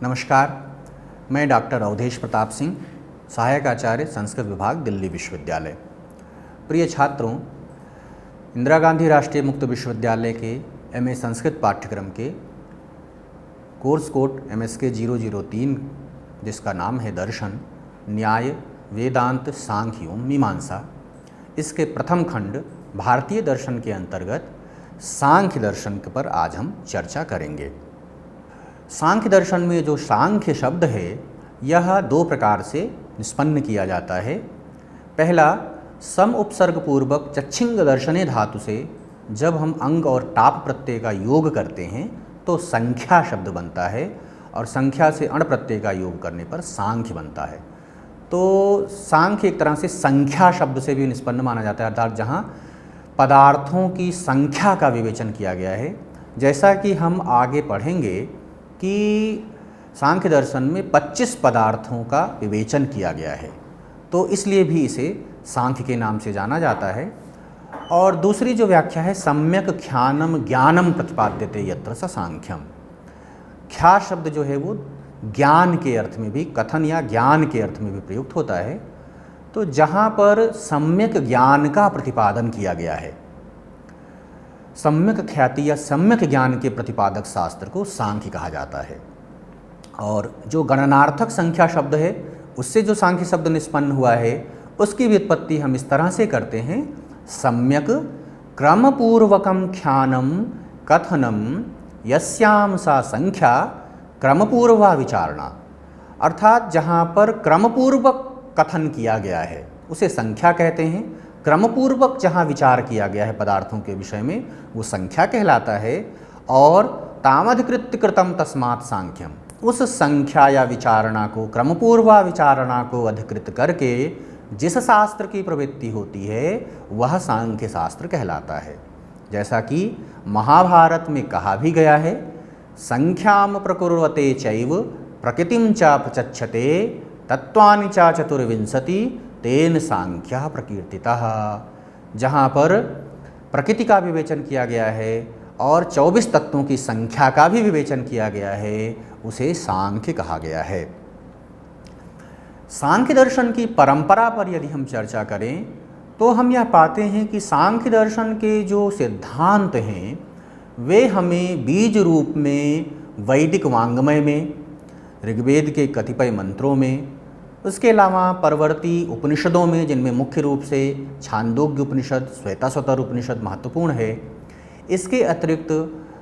नमस्कार, मैं डॉक्टर अवधेश प्रताप सिंह, सहायक आचार्य संस्कृत विभाग, दिल्ली विश्वविद्यालय। प्रिय छात्रों, इंदिरा गांधी राष्ट्रीय मुक्त विश्वविद्यालय के एमए संस्कृत पाठ्यक्रम के कोर्स कोड MSK 003, जिसका नाम है दर्शन, न्याय, वेदांत, सांख्य एवं मीमांसा, इसके प्रथम खंड भारतीय दर्शन के अंतर्गत सांख्य दर्शन पर आज हम चर्चा करेंगे। सांख्य दर्शन में जो सांख्य शब्द है यह दो प्रकार से निष्पन्न किया जाता है। पहला, सम उपसर्ग पूर्वक चच्छिंग दर्शने धातु से जब हम अंग और टाप प्रत्यय का योग करते हैं तो संख्या शब्द बनता है, और संख्या से अण प्रत्यय का योग करने पर सांख्य बनता है। तो सांख्य एक तरह से संख्या शब्द से भी निष्पन्न माना जाता है, अर्थात जहाँ पदार्थों की संख्या का विवेचन किया गया है। जैसा कि हम आगे पढ़ेंगे कि सांख्य दर्शन में 25 पदार्थों का विवेचन किया गया है, तो इसलिए भी इसे सांख्य के नाम से जाना जाता है। और दूसरी जो व्याख्या है, सम्यक ख्यानम ज्ञानम प्रतिपाद्यते यत्र स सांख्यम। ख्या शब्द जो है वो ज्ञान के अर्थ में भी, कथन या ज्ञान के अर्थ में भी प्रयुक्त होता है। तो जहाँ पर सम्यक ज्ञान का प्रतिपादन किया गया है, सम्यक ख्याति या सम्यक ज्ञान के प्रतिपादक शास्त्र को सांख्य कहा जाता है। और जो गणनार्थक संख्या शब्द है उससे जो सांख्य शब्द निष्पन्न हुआ है उसकी व्युत्पत्ति हम इस तरह से करते हैं, सम्यक क्रमपूर्वकम ख्यानम कथनम यस्याम सा संख्या क्रमपूर्वा विचारणा। अर्थात जहाँ पर क्रमपूर्वक कथन किया गया है उसे संख्या कहते हैं, क्रमपूर्वक जहाँ विचार किया गया है पदार्थों के विषय में वो संख्या कहलाता है। और तामधिकृत्य कृतम तस्मात् सांख्यम, उस संख्या या विचारणा को, क्रमपूर्वा विचारणा को अधिकृत करके जिस शास्त्र की प्रवृत्ति होती है वह सांख्य शास्त्र कहलाता है। जैसा कि महाभारत में कहा भी गया है, संख्याम प्रकुर्वते चैव प्रकृतिम च प्रचक्षते तत्वानि च चतुर्विंशति तेन सांख्या प्रकीर्तितः। जहाँ पर प्रकृति का विवेचन किया गया है और 24 तत्वों की संख्या का भी विवेचन किया गया है, उसे सांख्य कहा गया है। सांख्य दर्शन की परंपरा पर यदि हम चर्चा करें तो हम यह पाते हैं कि सांख्य दर्शन के जो सिद्धांत हैं वे हमें बीज रूप में वैदिक वांग्मय में, ऋग्वेद के कतिपय मंत्रों में, उसके अलावा परवर्ती उपनिषदों में, जिनमें मुख्य रूप से छांदोग्य उपनिषद, श्वेताश्वतर उपनिषद महत्वपूर्ण है, इसके अतिरिक्त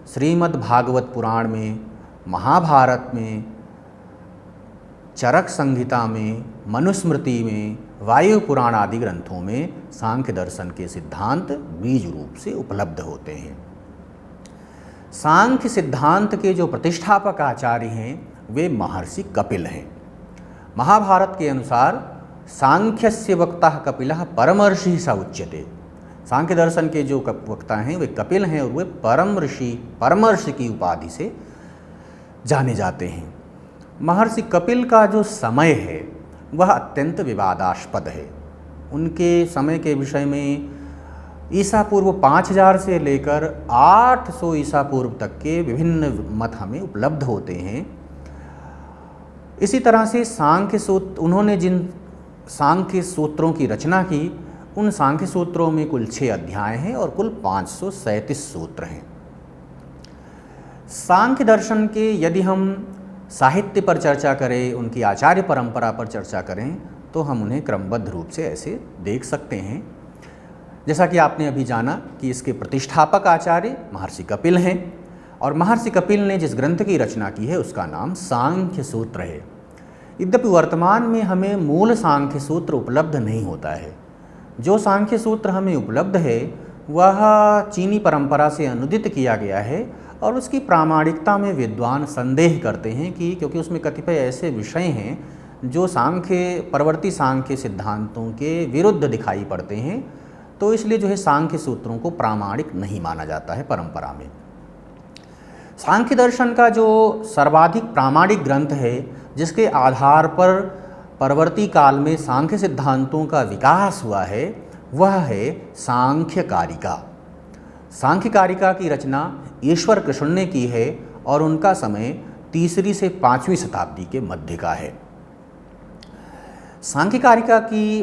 श्रीमद् भागवत पुराण में, महाभारत में, चरक संहिता में, मनुस्मृति में, वायु पुराण आदि ग्रंथों में सांख्य दर्शन के सिद्धांत बीज रूप से उपलब्ध होते हैं। सांख्य सिद्धांत के जो प्रतिष्ठापक आचार्य हैं वे महर्षि कपिल हैं। महाभारत के अनुसार सांख्यस्य वक्ता कपिलः परमर्षि स उच्यते। सांख्य दर्शन के जो वक्ता हैं वे कपिल हैं और वे परमर्षि की उपाधि से जाने जाते हैं। महर्षि कपिल का जो समय है वह अत्यंत विवादास्पद है। उनके समय के विषय में ईसा पूर्व 5000 से लेकर 800 ईसा पूर्व तक के विभिन्न मत हमें उपलब्ध होते हैं। इसी तरह से सांख्य सूत्र, उन्होंने जिन सांख्य सूत्रों की रचना की उन सांख्य सूत्रों में कुल 6 अध्याय हैं और कुल 537 सूत्र हैं। सांख्य दर्शन के यदि हम साहित्य पर चर्चा करें, उनकी आचार्य परंपरा पर चर्चा करें तो हम उन्हें क्रमबद्ध रूप से ऐसे देख सकते हैं। जैसा कि आपने अभी जाना कि इसके प्रतिष्ठापक आचार्य महर्षि कपिल हैं, और महर्षि कपिल ने जिस ग्रंथ की रचना की है उसका नाम सांख्य सूत्र है। यद्यपि वर्तमान में हमें मूल सांख्य सूत्र उपलब्ध नहीं होता है। जो सांख्य सूत्र हमें उपलब्ध है वह चीनी परंपरा से अनुदित किया गया है, और उसकी प्रामाणिकता में विद्वान संदेह करते हैं कि क्योंकि उसमें कतिपय ऐसे विषय हैं जो परवर्ती सांख्य सिद्धांतों के विरुद्ध दिखाई पड़ते हैं, तो इसलिए जो है सांख्य सूत्रों को प्रामाणिक नहीं माना जाता है परंपरा में। सांख्य दर्शन का जो सर्वाधिक प्रामाणिक ग्रंथ है जिसके आधार पर परवर्ती काल में सांख्य सिद्धांतों का विकास हुआ है वह है सांख्य कारिका। सांख्य कारिका की रचना ईश्वर कृष्ण ने की है और उनका समय 3री से 5वीं शताब्दी के मध्य का है। सांख्य कारिका की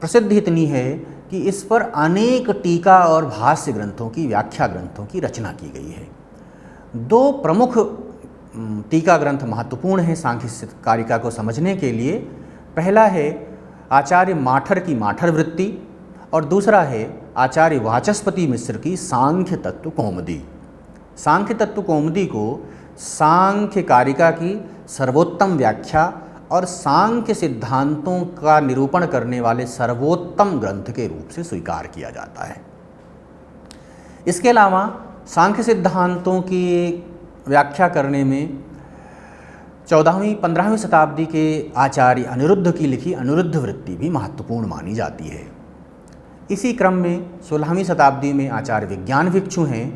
प्रसिद्धि इतनी है कि इस पर अनेक टीका और भाष्य ग्रंथों की, व्याख्या ग्रंथों की रचना की गई है। 2 प्रमुख टीका ग्रंथ महत्वपूर्ण हैं सांख्य कारिका को समझने के लिए। पहला है आचार्य माठर की माठर वृत्ति और दूसरा है आचार्य वाचस्पति मिश्र की सांख्य तत्व कौमुदी। सांख्य तत्व कौमुदी को सांख्य कारिका की सर्वोत्तम व्याख्या और सांख्य सिद्धांतों का निरूपण करने वाले सर्वोत्तम ग्रंथ के रूप से स्वीकार किया जाता है। इसके अलावा सांख्य सिद्धांतों की व्याख्या करने में 14वीं-15वीं शताब्दी के आचार्य अनिरुद्ध की लिखी अनिरुद्ध वृत्ति भी महत्वपूर्ण मानी जाती है। इसी क्रम में 16वीं शताब्दी में आचार्य विज्ञान भिक्षु हैं।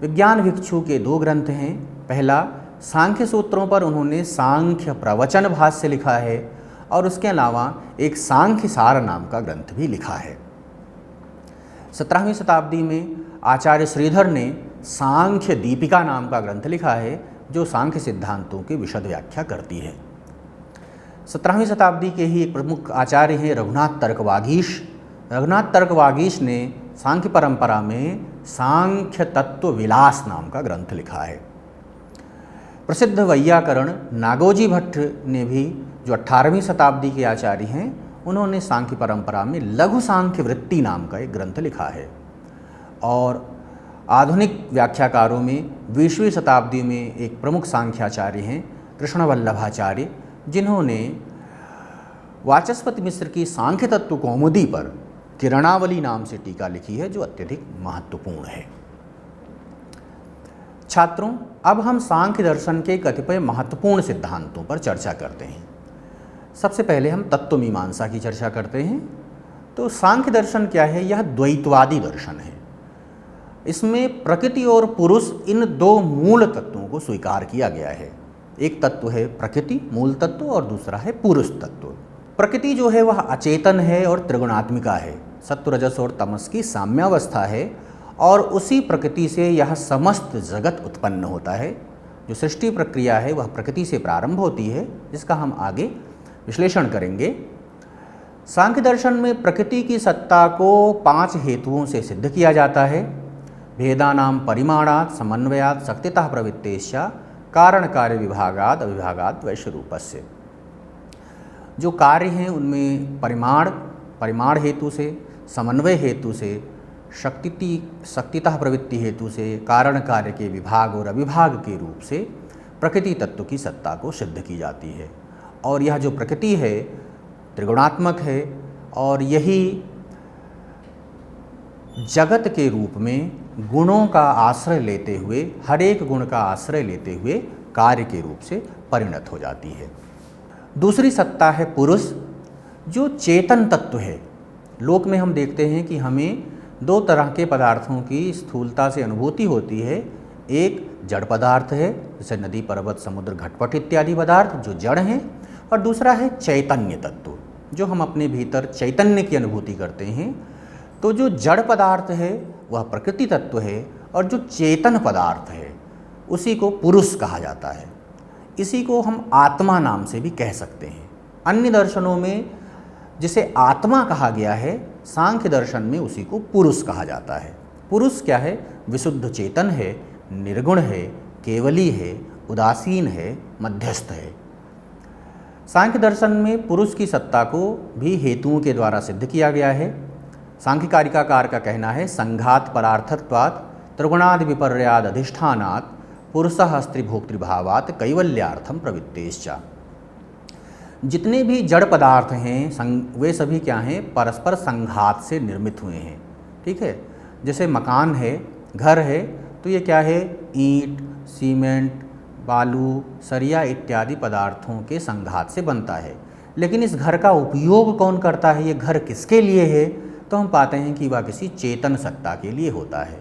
विज्ञान भिक्षु के 2 ग्रंथ हैं। पहला सांख्य सूत्रों पर उन्होंने सांख्य प्रवचन भाष्य लिखा है और उसके अलावा एक सांख्य सार नाम का ग्रंथ भी लिखा है। 17वीं शताब्दी में आचार्य श्रीधर ने सांख्य दीपिका नाम का ग्रंथ लिखा है जो सांख्य सिद्धांतों की विशद व्याख्या करती है। 17वीं शताब्दी के ही एक प्रमुख आचार्य हैं रघुनाथ तर्कवागीश। रघुनाथ तर्कवागीश ने सांख्य परंपरा में सांख्य तत्व विलास नाम का ग्रंथ लिखा है। प्रसिद्ध वैयाकरण नागोजी भट्ट ने भी, जो 18वीं शताब्दी के आचार्य हैं, उन्होंने सांख्य परंपरा में लघु सांख्य वृत्ति नाम का एक ग्रंथ लिखा है। और आधुनिक व्याख्याकारों में 20वीं शताब्दी में एक प्रमुख सांख्याचार्य हैं कृष्ण वल्लभाचार्य, जिन्होंने वाचस्पति मिश्र की सांख्य तत्व कौमुदी पर किरणावली नाम से टीका लिखी है जो अत्यधिक महत्वपूर्ण है। छात्रों, अब हम सांख्य दर्शन के कतिपय महत्वपूर्ण सिद्धांतों पर चर्चा करते हैं। सबसे पहले हम तत्व मीमांसा की चर्चा करते हैं। तो सांख्य दर्शन क्या है? यह द्वैतवादी दर्शन है। इसमें प्रकृति और पुरुष, इन 2 मूल तत्वों को स्वीकार किया गया है। एक तत्व है प्रकृति मूल तत्व और दूसरा है पुरुष तत्व। प्रकृति जो है वह अचेतन है और त्रिगुणात्मिका है, सत्व रजस और तमस की साम्यावस्था है और उसी प्रकृति से यह समस्त जगत उत्पन्न होता है। जो सृष्टि प्रक्रिया है वह प्रकृति से प्रारंभ होती है, जिसका हम आगे विश्लेषण करेंगे। सांख्य दर्शन में प्रकृति की सत्ता को 5 हेतुओं से सिद्ध किया जाता है। भेदानाम परिमाणात् समन्वयात् शक्तितः प्रवृत्तेश्च कारण कार्य विभागात् अविभागात् वैश्वरूपस्य। जो कार्य हैं उनमें परिमाण हेतु से, समन्वय हेतु से, शक्तितः प्रवृत्ति हेतु से, कारण कार्य के विभाग और अविभाग के रूप से प्रकृति तत्व की सत्ता को सिद्ध की जाती है। और यह जो प्रकृति है त्रिगुणात्मक है और यही जगत के रूप में गुणों का आश्रय लेते हुए, हर एक गुण का आश्रय लेते हुए कार्य के रूप से परिणत हो जाती है। दूसरी सत्ता है पुरुष, जो चेतन तत्व है। लोक में हम देखते हैं कि हमें 2 तरह के पदार्थों की स्थूलता से अनुभूति होती है। एक जड़ पदार्थ है, जैसे नदी, पर्वत, समुद्र, घटपट इत्यादि पदार्थ जो जड़ हैं, और दूसरा है चैतन्य तत्व, जो हम अपने भीतर चैतन्य की अनुभूति करते हैं। तो जो जड़ पदार्थ है वह प्रकृति तत्व है और जो चेतन पदार्थ है उसी को पुरुष कहा जाता है। इसी को हम आत्मा नाम से भी कह सकते हैं। अन्य दर्शनों में जिसे आत्मा कहा गया है, सांख्य दर्शन में उसी को पुरुष कहा जाता है। पुरुष क्या है? विशुद्ध चेतन है, निर्गुण है, केवली है, उदासीन है, मध्यस्थ है। सांख्य दर्शन में पुरुष की सत्ता को भी हेतुओं के द्वारा सिद्ध किया गया है। सांख्य कारिकाकार का कहना है संघात परार्थत्वात् त्रिगुणादि विपर्याद अधिष्ठानात् पुरुषः स्त्रीभोक्तृभावात् कैवल्यार्थम प्रवृत्तेश्च। जितने भी जड़ पदार्थ हैं वे सभी क्या हैं? परस्पर संघात से निर्मित हुए हैं। ठीक है, जैसे मकान है, घर है, तो ये क्या है? ईंट, सीमेंट, बालू, सरिया इत्यादि पदार्थों के संघात से बनता है। लेकिन इस घर का उपयोग कौन करता है? ये घर किसके लिए है? तो हम पाते हैं कि वह किसी चेतन सत्ता के लिए होता है।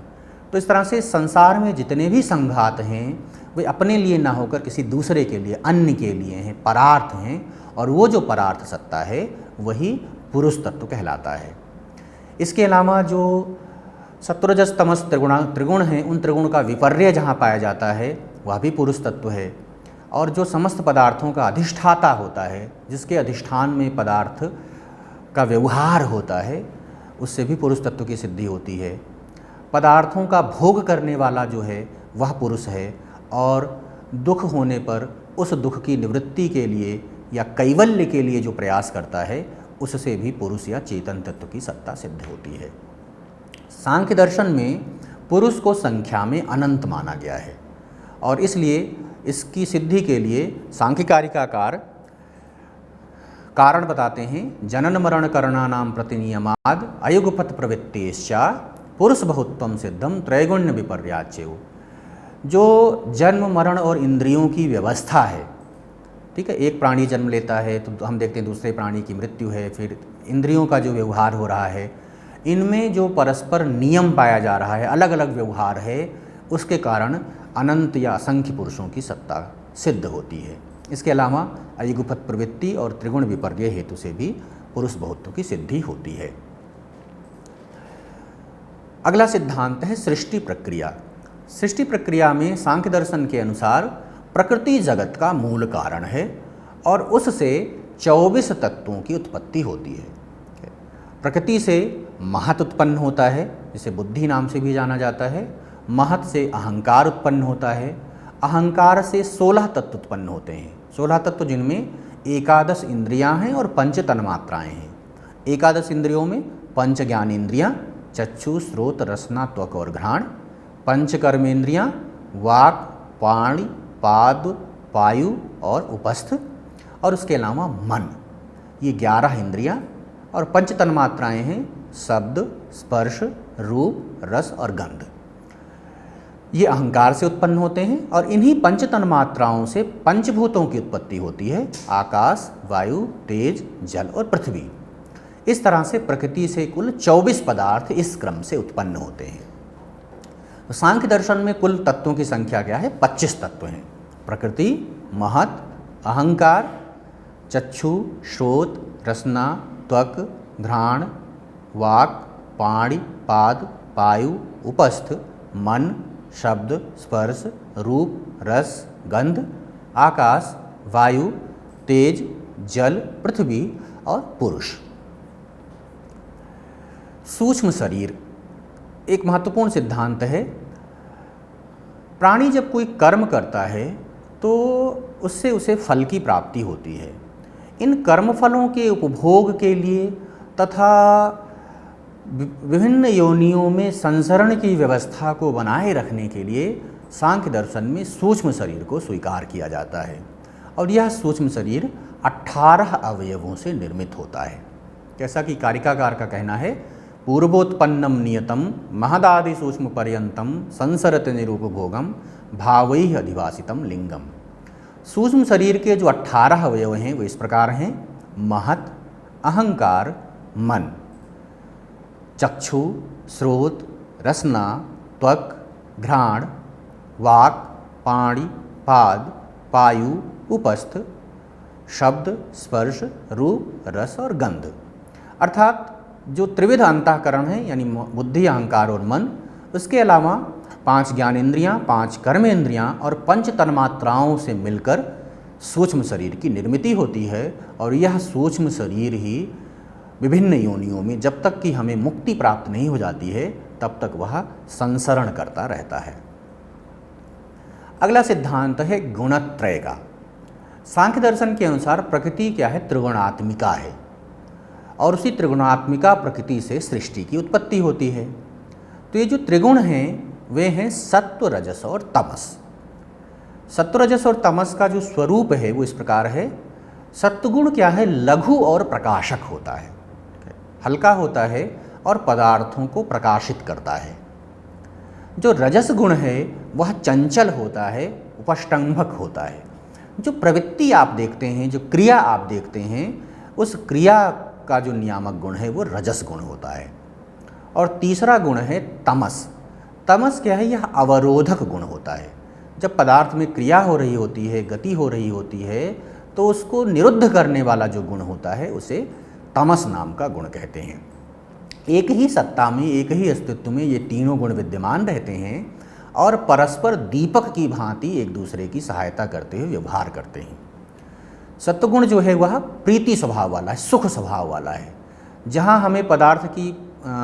तो इस तरह से संसार में जितने भी संघात हैं वे अपने लिए ना होकर किसी दूसरे के लिए, अन्य के लिए हैं, परार्थ हैं, और वो जो परार्थ सत्ता है वही पुरुष तत्व कहलाता है। इसके अलावा जो सत्वरजस तमस त्रिगुण हैं, उन त्रिगुण का विपर्य जहाँ पाया जाता है वह भी पुरुष तत्व है। और जो समस्त पदार्थों का अधिष्ठाता होता है, जिसके अधिष्ठान में पदार्थ का व्यवहार होता है, उससे भी पुरुष तत्व की सिद्धि होती है। पदार्थों का भोग करने वाला जो है वह पुरुष है, और दुख होने पर उस दुख की निवृत्ति के लिए या कैवल्य के लिए जो प्रयास करता है, उससे भी पुरुष या चेतन तत्व की सत्ता सिद्ध होती है। सांख्य दर्शन में पुरुष को संख्या में अनंत माना गया है, और इसलिए इसकी सिद्धि के लिए सांख्यकारिकाकार कारण बताते हैं। जनन मरण करणानाम प्रतिनियमाद अयुगपथ प्रवृत्तिश्चा पुरुष बहुत्वम सिद्धम त्रैगुण्य विपर्याच्यो। जो जन्म मरण और इंद्रियों की व्यवस्था है, ठीक है, एक प्राणी जन्म लेता है तो हम देखते हैं दूसरे प्राणी की मृत्यु है, फिर इंद्रियों का जो व्यवहार हो रहा है, इनमें जो परस्पर नियम पाया जा रहा है, अलग अलग व्यवहार है, उसके कारण अनंत या असंख्य पुरुषों की सत्ता सिद्ध होती है। इसके अलावा अयुगपथ प्रवृत्ति और त्रिगुण विपर्य हेतु से भी पुरुष बहुत्व की सिद्धि होती है। अगला सिद्धांत है सृष्टि प्रक्रिया। सृष्टि प्रक्रिया में सांख्य दर्शन के अनुसार प्रकृति जगत का मूल कारण है, और उससे 24 तत्वों की उत्पत्ति होती है। प्रकृति से महत उत्पन्न होता है, जिसे बुद्धि नाम से भी जाना जाता है। महत से अहंकार उत्पन्न होता है। अहंकार से 16 तत्व उत्पन्न होते हैं। 16 तत्व जिनमें 11 इंद्रियां हैं और 5 तन्मात्राएं हैं। 11 इंद्रियों में 5 ज्ञानेंद्रियां, चक्षु, श्रोत, रसना, त्वक और घ्राण। 5 कर्मेंद्रियां, वाक, पाणि, पाद, पायु और उपस्थ, और उसके अलावा मन। ये 11 इंद्रियां और 5 तन्मात्राएं हैं, शब्द, स्पर्श, रूप, रस और गंध। ये अहंकार से उत्पन्न होते हैं, और इन्हीं 5 तन्मात्राओं से पंचभूतों की उत्पत्ति होती है, आकाश, वायु, तेज, जल और पृथ्वी। इस तरह से प्रकृति से कुल 24 पदार्थ इस क्रम से उत्पन्न होते हैं। तो सांख्य दर्शन में कुल तत्वों की संख्या क्या है? 25 तत्व हैं। प्रकृति, महत, अहंकार, चक्षु, श्रोत, रसना, त्वक, घ्राण, वाक, पाणि, पाद, पायु, उपस्थ, मन, शब्द, स्पर्श, रूप, रस, गंध, आकाश, वायु, तेज, जल, पृथ्वी और पुरुष। सूक्ष्म शरीर एक महत्वपूर्ण सिद्धांत है। प्राणी जब कोई कर्म करता है तो उससे उसे फल की प्राप्ति होती है। इन कर्मफलों के उपभोग के लिए तथा विभिन्न योनियों में संसरण की व्यवस्था को बनाए रखने के लिए सांख्य दर्शन में सूक्ष्म शरीर को स्वीकार किया जाता है, और यह सूक्ष्म शरीर 18 अवयवों से निर्मित होता है। जैसा कि कारिकाकार का कहना है, पूर्वोत्पन्नम नियतम महदादि सूक्ष्म पर्यंतम संसरत निरूपभोगम भावैः अधिवासितम लिंगम। सूक्ष्म शरीर के जो 18 अवयव हैं वो इस प्रकार हैं: महत, अहंकार, मन, चक्षु, श्रोत, रसना, त्वक, घ्राण, वाक, पाणि, पाद, पायु, उपस्थ, शब्द, स्पर्श, रूप, रस और गंध। अर्थात जो त्रिविध अंतःकरण है, यानी बुद्धि, अहंकार और मन, उसके अलावा 5 ज्ञानेंद्रियां, 5 कर्मेंद्रियां और 5 तन्मात्राओं से मिलकर सूक्ष्म शरीर की निर्मिति होती है। और यह सूक्ष्म शरीर ही विभिन्न योनियों में जब तक कि हमें मुक्ति प्राप्त नहीं हो जाती है तब तक वह संसरण करता रहता है। अगला सिद्धांत है गुणत्रय का। सांख्य दर्शन के अनुसार प्रकृति क्या है? त्रिगुणात्मिका है, और उसी त्रिगुणात्मिका प्रकृति से सृष्टि की उत्पत्ति होती है। तो ये जो त्रिगुण हैं वे हैं सत्व, रजस और तमस। सत्व, रजस और तमस का जो स्वरूप है वो इस प्रकार है। सत्वगुण क्या है? लघु और प्रकाशक होता है, हल्का होता है और पदार्थों को प्रकाशित करता है। जो रजस गुण है वह चंचल होता है, उपष्टंभक होता है। जो प्रवृत्ति आप देखते हैं, जो क्रिया आप देखते हैं, उस क्रिया का जो नियामक गुण है वो रजस गुण होता है। और तीसरा गुण है तमस। तमस क्या है? यह अवरोधक गुण होता है। जब पदार्थ में क्रिया हो रही होती है, गति हो रही होती है, तो उसको निरुद्ध करने वाला जो गुण होता है उसे तमस नाम का गुण कहते हैं। एक ही सत्ता में, एक ही अस्तित्व में ये तीनों गुण विद्यमान रहते हैं, और परस्पर दीपक की भांति एक दूसरे की सहायता करते हुए व्यवहार करते हैं। सत्वगुण जो है वह प्रीति स्वभाव वाला है, सुख स्वभाव वाला है। जहाँ हमें पदार्थ की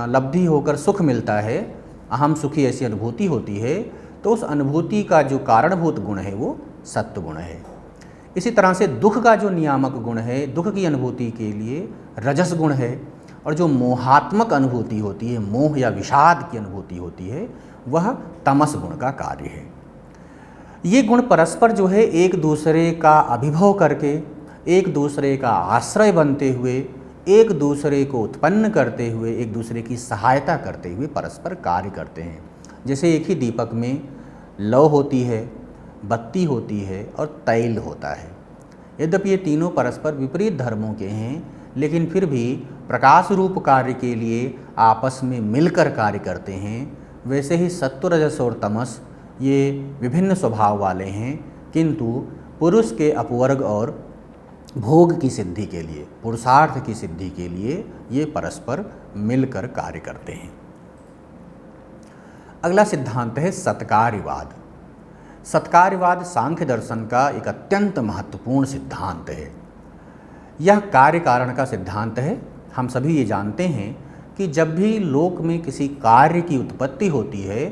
लब्धि होकर सुख मिलता है, अहम सुखी ऐसी अनुभूति होती है, तो उस अनुभूति का जो कारणभूत गुण है वो सत्वगुण है। इसी तरह से दुख का जो नियामक गुण है, दुख की अनुभूति के लिए रजस गुण है, और जो मोहात्मक अनुभूति होती है, मोह या विषाद की अनुभूति होती है, वह तमस गुण का कार्य है। ये गुण परस्पर जो है एक दूसरे का अभिभव करके, एक दूसरे का आश्रय बनते हुए, एक दूसरे को उत्पन्न करते हुए, एक दूसरे की सहायता करते हुए परस्पर कार्य करते हैं। जैसे एक ही दीपक में लौ होती है, बत्ती होती है और तैल होता है। यद्यपि ये तीनों परस्पर विपरीत धर्मों के हैं, लेकिन फिर भी प्रकाश रूप कार्य के लिए आपस में मिलकर कार्य करते हैं। वैसे ही सत्व, रजस और तमस ये विभिन्न स्वभाव वाले हैं, किंतु पुरुष के अपवर्ग और भोग की सिद्धि के लिए, पुरुषार्थ की सिद्धि के लिए ये परस्पर मिलकर कार्य करते हैं। अगला सिद्धांत है सत्कार्यवाद। सत्कार्यवाद सांख्य दर्शन का एक अत्यंत महत्वपूर्ण सिद्धांत है। यह कार्य कारण का सिद्धांत है। हम सभी ये जानते हैं कि जब भी लोक में किसी कार्य की उत्पत्ति होती है,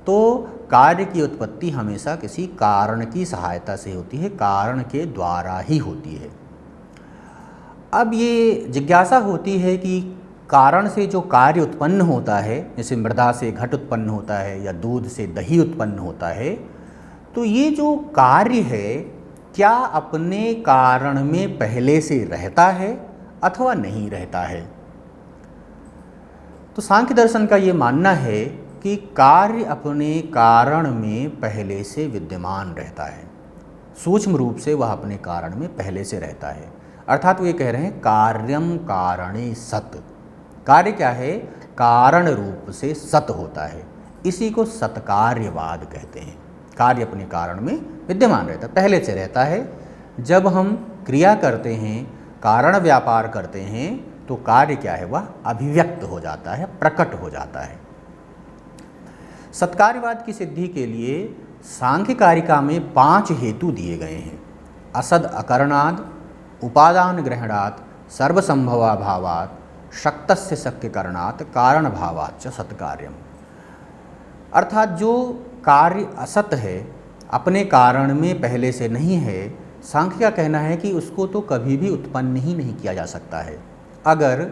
तो कार्य की उत्पत्ति हमेशा किसी कारण की सहायता से होती है, कारण के द्वारा ही होती है। अब ये जिज्ञासा होती है कि कारण से जो कार्य उत्पन्न होता है, जैसे मृदा से घट उत्पन्न होता है या दूध से दही उत्पन्न होता है, तो ये जो कार्य है क्या अपने कारण में पहले से रहता है अथवा नहीं रहता है। तो सांख्य दर्शन का ये मानना है कि कार्य अपने कारण में पहले से विद्यमान रहता है, सूक्ष्म रूप से वह अपने कारण में पहले से रहता है। अर्थात वो ये कह रहे हैं कार्यम कारणे सत्। कार्य क्या है? कारण रूप से सत होता है। इसी को सत्कार्यवाद कहते हैं। कार्य अपने कारण में विद्यमान रहता है, पहले से रहता है। जब हम क्रिया करते हैं, कारण व्यापार करते हैं, तो कार्य क्या है? वह अभिव्यक्त हो जाता है, प्रकट हो जाता है। सत्कार्यवाद की सिद्धि के लिए सांख्य कारिका में 5 हेतु दिए गए हैं। असद अकरणाद, उपादान ग्रहणात्, सर्वसंभवाभावात्, शक्तस्य शक्य करणात्, कारण भावाच्च सत्कार्यम। अर्थात जो कार्य असत है, अपने कारण में पहले से नहीं है, सांख्य का कहना है कि उसको तो कभी भी उत्पन्न ही नहीं किया जा सकता है। अगर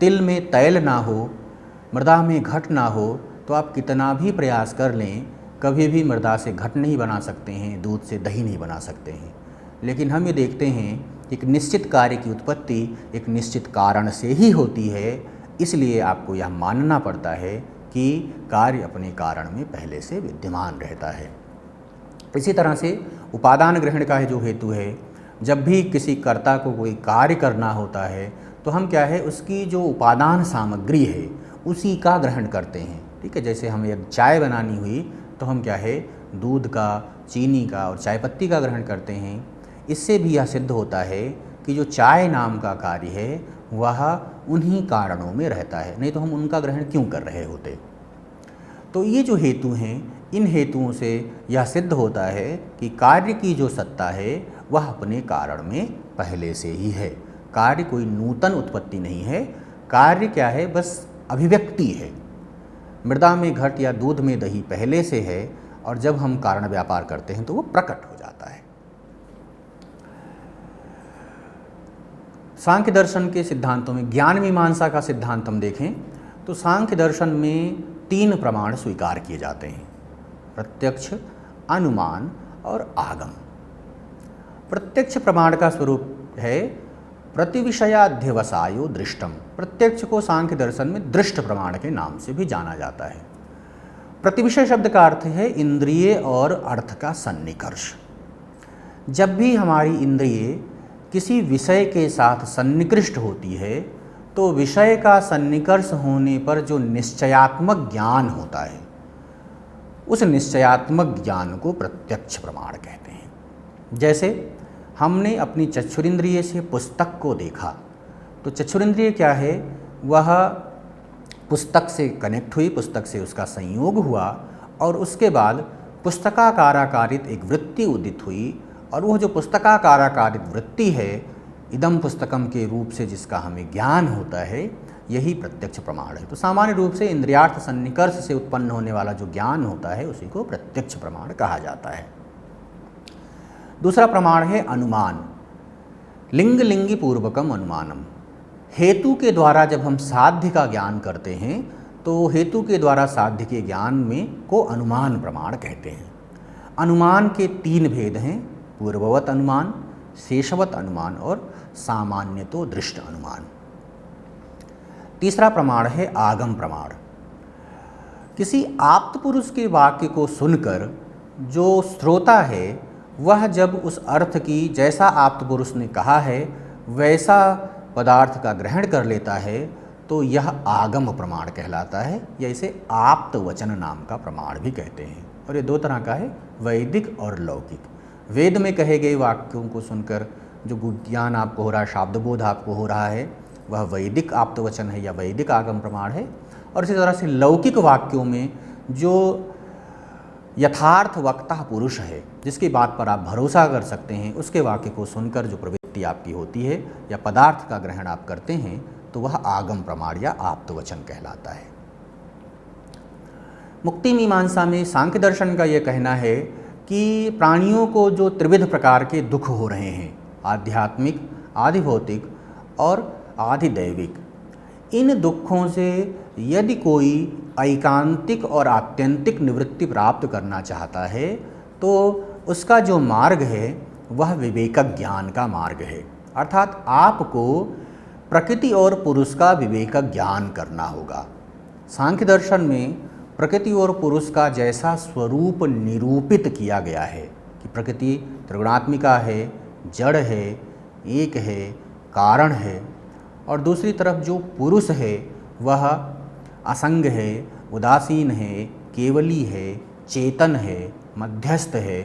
तिल में तैल ना हो, मृदा में घट ना हो, तो आप कितना भी प्रयास कर लें, कभी भी मृदा से घट नहीं बना सकते हैं, दूध से दही नहीं बना सकते हैं। लेकिन हम ये देखते हैं कि एक निश्चित कार्य की उत्पत्ति एक निश्चित कारण से ही होती है। इसलिए आपको यह मानना पड़ता है कि कार्य अपने कारण में पहले से विद्यमान रहता है। इसी तरह से उपादान ग्रहण का जो हेतु है, जब भी किसी कर्ता को कोई कार्य करना होता है, तो हम क्या है, उसकी जो उपादान सामग्री है उसी का ग्रहण करते हैं। ठीक है, जैसे हमें यदि चाय बनानी हुई तो हम क्या है, दूध का, चीनी का और चाय पत्ती का ग्रहण करते हैं। इससे भी यह सिद्ध होता है कि जो चाय नाम का कार्य है वह उन्हीं कारणों में रहता है, नहीं तो हम उनका ग्रहण क्यों कर रहे होते। तो ये जो हेतु हैं, इन हेतुओं से यह सिद्ध होता है कि कार्य की जो सत्ता है वह अपने कारण में पहले से ही है। कार्य कोई नूतन उत्पत्ति नहीं है। कार्य क्या है? बस अभिव्यक्ति है। मृदा में घट या दूध में दही पहले से है, और जब हम कारण व्यापार करते हैं तो वो प्रकट हो जाता है। सांख्य दर्शन के सिद्धांतों में ज्ञान मीमांसा का सिद्धांत हम देखें तो सांख्य दर्शन में 3 प्रमाण स्वीकार किए जाते हैं: प्रत्यक्ष, अनुमान और आगम। प्रत्यक्ष प्रमाण का स्वरूप है प्रतिविषयाध्यवसायो दृष्टम। प्रत्यक्ष को सांख्य दर्शन में दृष्ट प्रमाण के नाम से भी जाना जाता है। प्रतिविषय शब्द का अर्थ है इंद्रिय और अर्थ का सन्निकर्ष। जब भी हमारी इंद्रिय किसी विषय के साथ सन्निकृष्ट होती है, तो विषय का सन्निकर्ष होने पर जो निश्चयात्मक ज्ञान होता है, उस निश्चयात्मक ज्ञान को प्रत्यक्ष प्रमाण कहते हैं। जैसे हमने अपनी चक्षुरिंद्रिय से पुस्तक को देखा, तो चक्षुरिंद्रिय क्या है? वह पुस्तक से कनेक्ट हुई, पुस्तक से उसका संयोग हुआ और उसके बाद पुस्तकाकाराकारित एक वृत्ति उदित हुई, और वह जो पुस्तकाकाराकारित वृत्ति है, इदम पुस्तकम के रूप से जिसका हमें ज्ञान होता है, यही प्रत्यक्ष प्रमाण है। तो सामान्य रूप से इंद्रियार्थ सन्निकर्ष से उत्पन्न होने वाला जो ज्ञान होता है उसी को प्रत्यक्ष प्रमाण कहा जाता है। दूसरा प्रमाण है अनुमान, लिंग लिंगी पूर्वकम अनुमानम। हेतु के द्वारा जब हम साध्य का ज्ञान करते हैं तो हेतु के द्वारा साध्य के ज्ञान में को अनुमान प्रमाण कहते हैं। अनुमान के 3 भेद हैं, पूर्ववत अनुमान, शेषवत अनुमान और सामान्यतो दृष्ट अनुमान। तीसरा प्रमाण है आगम प्रमाण। किसी आप्त पुरुष के वाक्य को सुनकर जो श्रोता है वह जब उस अर्थ की जैसा आप्त पुरुष ने कहा है वैसा पदार्थ का ग्रहण कर लेता है तो यह आगम प्रमाण कहलाता है, या इसे आप्त वचन नाम का प्रमाण भी कहते हैं। और ये 2 तरह का है, वैदिक और लौकिक। वेद में कहे गए वाक्यों को सुनकर जो ज्ञान आपको हो रहा है, शाब्दबोध आपको हो रहा है, वह वैदिक आप्तवचन है या वैदिक आगम प्रमाण है। और इसी तरह से लौकिक वाक्यों में जो यथार्थ वक्ता पुरुष है, जिसकी बात पर आप भरोसा कर सकते हैं, उसके वाक्य को सुनकर जो प्रवृत्ति आपकी होती है या पदार्थ का ग्रहण आप करते हैं, तो वह आगम प्रमाण या आप्तवचन कहलाता है। मुक्ति मीमांसा में सांख्य दर्शन का यह कहना है कि प्राणियों को जो त्रिविध प्रकार के दुख हो रहे हैं, आध्यात्मिक, आधिभौतिक और आधिदैविक, इन दुखों से यदि कोई ऐकांतिक और आत्यंतिक निवृत्ति प्राप्त करना चाहता है तो उसका जो मार्ग है वह विवेक ज्ञान का मार्ग है। अर्थात आपको प्रकृति और पुरुष का विवेक ज्ञान करना होगा। सांख्य दर्शन में प्रकृति और पुरुष का जैसा स्वरूप निरूपित किया गया है कि प्रकृति त्रिगुणात्मिका है, जड़ है, एक है, कारण है, और दूसरी तरफ जो पुरुष है वह असंग है, उदासीन है, केवली है, चेतन है, मध्यस्थ है।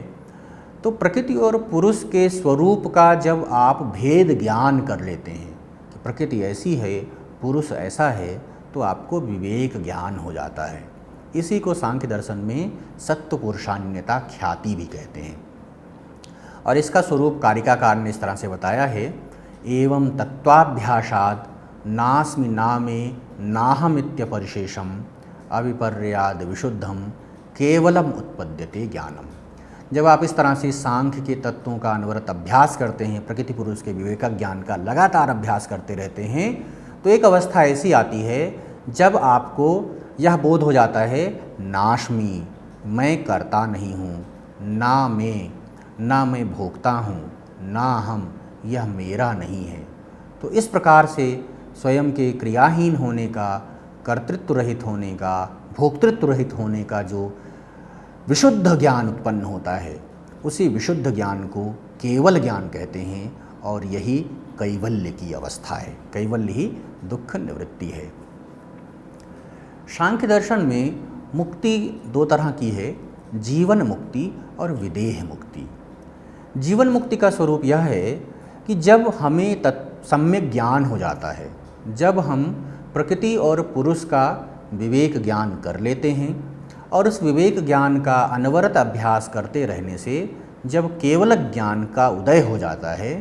तो प्रकृति और पुरुष के स्वरूप का जब आप भेद ज्ञान कर लेते हैं कि प्रकृति ऐसी है, पुरुष ऐसा है, तो आपको विवेक ज्ञान हो जाता है। इसी को सांख्य दर्शन में सत्व पुरुषान्यता ख्याति भी कहते हैं। और इसका स्वरूप कारिकाकार ने इस तरह से बताया है, एवं तत्वाभ्यासाद नास्मि नामे नाहमित्यपरिशेषम अविपर्याद विशुद्धम केवलम उत्पद्यते ज्ञानम। जब आप इस तरह से सांख्य के तत्वों का अनवरत अभ्यास करते हैं, प्रकृति पुरुष के विवेक ज्ञान का लगातार अभ्यास करते रहते हैं, तो एक अवस्था ऐसी आती है जब आपको यह बोध हो जाता है, नास्मि, मैं करता नहीं हूँ, ना मैं भोगता हूँ, ना हम, यह मेरा नहीं है। तो इस प्रकार से स्वयं के क्रियाहीन होने का, कर्तृत्व रहित होने का, भोक्तृत्व रहित होने का जो विशुद्ध ज्ञान उत्पन्न होता है, उसी विशुद्ध ज्ञान को केवल ज्ञान कहते हैं, और यही कैवल्य की अवस्था है। कैवल्य ही दुख निवृत्ति है। सांख्य दर्शन में मुक्ति 2 तरह की है, जीवन मुक्ति और विदेह मुक्ति। जीवन मुक्ति का स्वरूप यह है कि जब हमें सम्यक ज्ञान हो जाता है, जब हम प्रकृति और पुरुष का विवेक ज्ञान कर लेते हैं और उस विवेक ज्ञान का अनवरत अभ्यास करते रहने से जब केवल ज्ञान का उदय हो जाता है,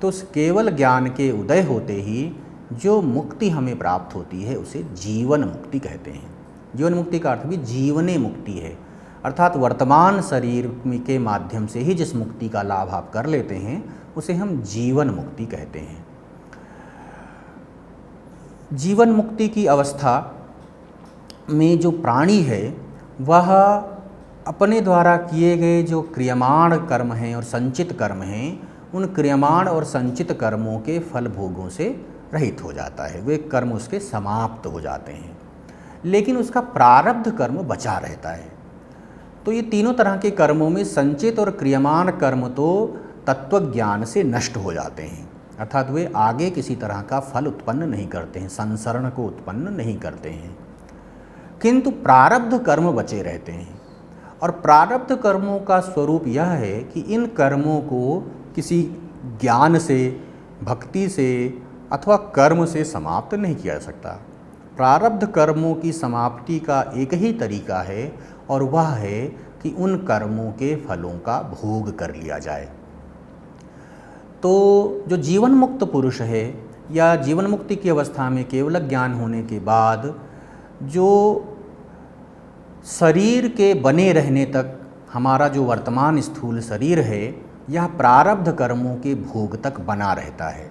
तो उस केवल ज्ञान के उदय होते ही जो मुक्ति हमें प्राप्त होती है उसे जीवन मुक्ति कहते हैं। जीवन मुक्ति का अर्थ भी जीवने मुक्ति है, अर्थात वर्तमान शरीर के माध्यम से ही जिस मुक्ति का लाभ आप कर लेते हैं उसे हम जीवन मुक्ति कहते हैं। जीवन मुक्ति की अवस्था में जो प्राणी है वह अपने द्वारा किए गए जो क्रियमाण कर्म हैं और संचित कर्म हैं, उन क्रियमाण और संचित कर्मों के फल भोगों से रहित हो जाता है। वे कर्म उसके समाप्त हो जाते हैं, लेकिन उसका प्रारब्ध कर्म बचा रहता है। तो ये तीनों तरह के कर्मों में संचित और क्रियमाण कर्म तो तत्वज्ञान से नष्ट हो जाते हैं, अर्थात वे आगे किसी तरह का फल उत्पन्न नहीं करते हैं, संसरण को उत्पन्न नहीं करते हैं, किंतु प्रारब्ध कर्म बचे रहते हैं। और प्रारब्ध कर्मों का स्वरूप यह है कि इन कर्मों को किसी ज्ञान से, भक्ति से अथवा कर्म से समाप्त नहीं किया जा सकता। प्रारब्ध कर्मों की समाप्ति का एक ही तरीका है, और वह है कि उन कर्मों के फलों का भोग कर लिया जाए। तो जो जीवन मुक्त पुरुष है या जीवन मुक्ति की अवस्था में केवल ज्ञान होने के बाद जो शरीर के बने रहने तक हमारा जो वर्तमान स्थूल शरीर है यह प्रारब्ध कर्मों के भोग तक बना रहता है,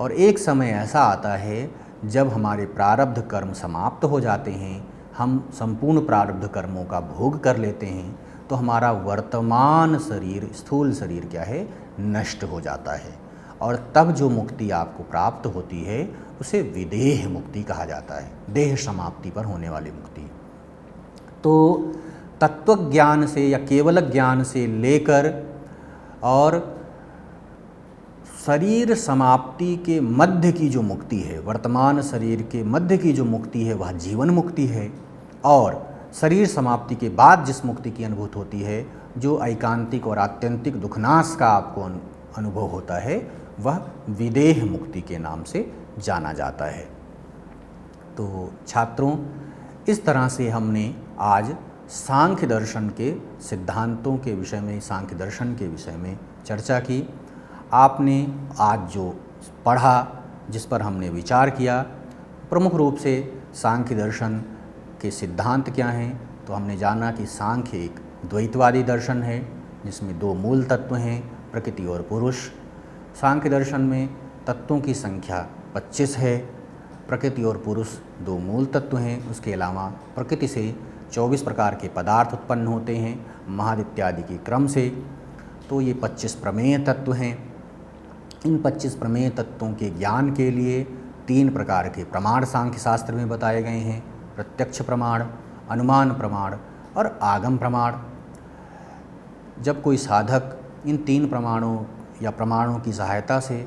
और एक समय ऐसा आता है जब हमारे प्रारब्ध कर्म समाप्त हो जाते हैं, हम संपूर्ण प्रारब्ध कर्मों का भोग कर लेते हैं, तो हमारा वर्तमान शरीर स्थूल शरीर क्या है, नष्ट हो जाता है, और तब जो मुक्ति आपको प्राप्त होती है उसे विदेह मुक्ति कहा जाता है, देह समाप्ति पर होने वाली मुक्ति। तो तत्व ज्ञान से या केवल ज्ञान से लेकर और शरीर समाप्ति के मध्य की जो मुक्ति है, वर्तमान शरीर के मध्य की जो मुक्ति है वह जीवन मुक्ति है, और शरीर समाप्ति के बाद जिस मुक्ति की अनुभूति होती है, जो ऐकांतिक और आत्यंतिक दुखनाश का आपको अनुभव होता है, वह विदेह मुक्ति के नाम से जाना जाता है। तो छात्रों, इस तरह से हमने आज सांख्य दर्शन के सिद्धांतों के विषय में, सांख्य दर्शन के विषय में चर्चा की। आपने आज जो पढ़ा, जिस पर हमने विचार किया, प्रमुख रूप से सांख्य दर्शन के सिद्धांत क्या हैं, तो हमने जाना कि सांख्य एक द्वैतवादी दर्शन है जिसमें दो मूल तत्व हैं, प्रकृति और पुरुष। सांख्य दर्शन में तत्वों की संख्या 25 है, प्रकृति और पुरुष दो मूल तत्व हैं। उसके अलावा प्रकृति से 24 प्रकार के पदार्थ उत्पन्न होते हैं महद इत्यादि के क्रम से। तो ये 25 प्रमेय तत्व हैं। इन 25 प्रमेय तत्वों के ज्ञान के लिए 3 प्रकार के प्रमाण सांख्य शास्त्र में बताए गए हैं, प्रत्यक्ष प्रमाण, अनुमान प्रमाण और आगम प्रमाण। जब कोई साधक इन 3 प्रमाणों या प्रमाणों की सहायता से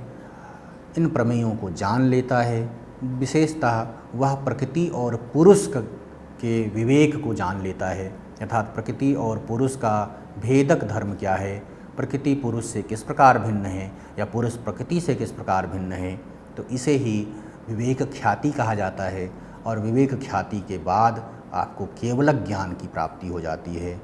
इन प्रमेयों को जान लेता है, विशेषतः वह प्रकृति और पुरुष के विवेक को जान लेता है, अर्थात प्रकृति और पुरुष का भेदक धर्म क्या है, प्रकृति पुरुष से किस प्रकार भिन्न है या पुरुष प्रकृति से किस प्रकार भिन्न है, तो इसे ही विवेक ख्याति कहा जाता है। और विवेक ख्याति के बाद आपको केवल ज्ञान की प्राप्ति हो जाती है।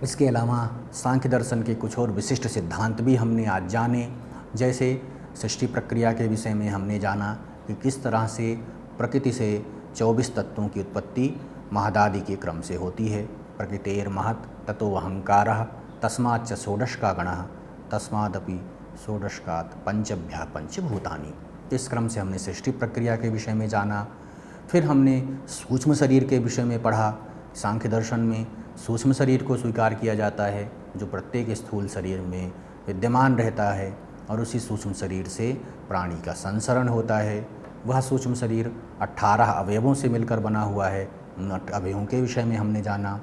इसके अलावा सांख्य दर्शन के कुछ और विशिष्ट सिद्धांत भी हमने आज जाने, जैसे सृष्टि प्रक्रिया के विषय में हमने जाना कि किस तरह से प्रकृति से 24 तत्वों की उत्पत्ति महदादि के क्रम से होती है। प्रकृतेर्महत् ततो अहंकारः तस्माच्च षोडशका गणः तस्मादपि षोडशकात् पंचभ्यः पंचभूतानि। इस क्रम से हमने सृष्टि प्रक्रिया के विषय में जाना। फिर हमने सूक्ष्म शरीर के विषय में पढ़ा। सांख्य दर्शन में सूक्ष्म शरीर को स्वीकार किया जाता है जो प्रत्येक स्थूल शरीर में विद्यमान रहता है, और उसी सूक्ष्म शरीर से प्राणी का संसरण होता है। वह सूक्ष्म शरीर 18 अवयवों से मिलकर बना हुआ है। उन अवयवों के विषय में हमने जाना।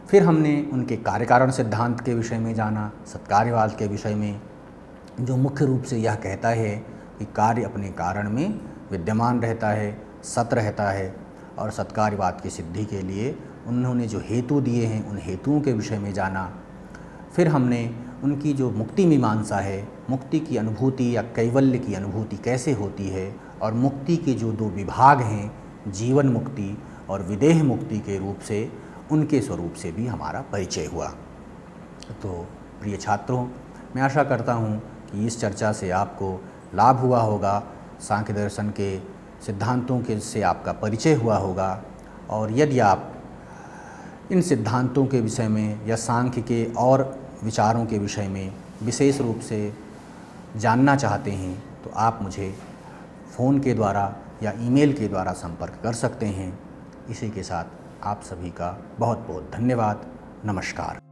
फिर हमने उनके कार्यकारण सिद्धांत के विषय में जाना, सत्कार्यवाद के विषय में, जो मुख्य रूप से यह कहता है कि कार्य अपने कारण में विद्यमान रहता है, सत रहता है, और सत्कार्यवाद की सिद्धि के लिए उन्होंने जो हेतु दिए हैं उन हेतुओं के विषय में जाना। फिर हमने उनकी जो मुक्ति मीमांसा है, मुक्ति की अनुभूति या कैवल्य की अनुभूति कैसे होती है, और मुक्ति के जो 2 विभाग हैं, जीवन मुक्ति और विदेह मुक्ति के रूप से, उनके स्वरूप से भी हमारा परिचय हुआ। तो प्रिय छात्रों, मैं आशा करता हूँ कि इस चर्चा से आपको लाभ हुआ होगा, सांख्य दर्शन के सिद्धांतों के से आपका परिचय हुआ होगा। और यदि आप इन सिद्धांतों के विषय में या सांख्य के और विचारों के विषय में विशेष रूप से जानना चाहते हैं तो आप मुझे फ़ोन के द्वारा या ईमेल के द्वारा संपर्क कर सकते हैं। इसी के साथ आप सभी का बहुत बहुत धन्यवाद। नमस्कार।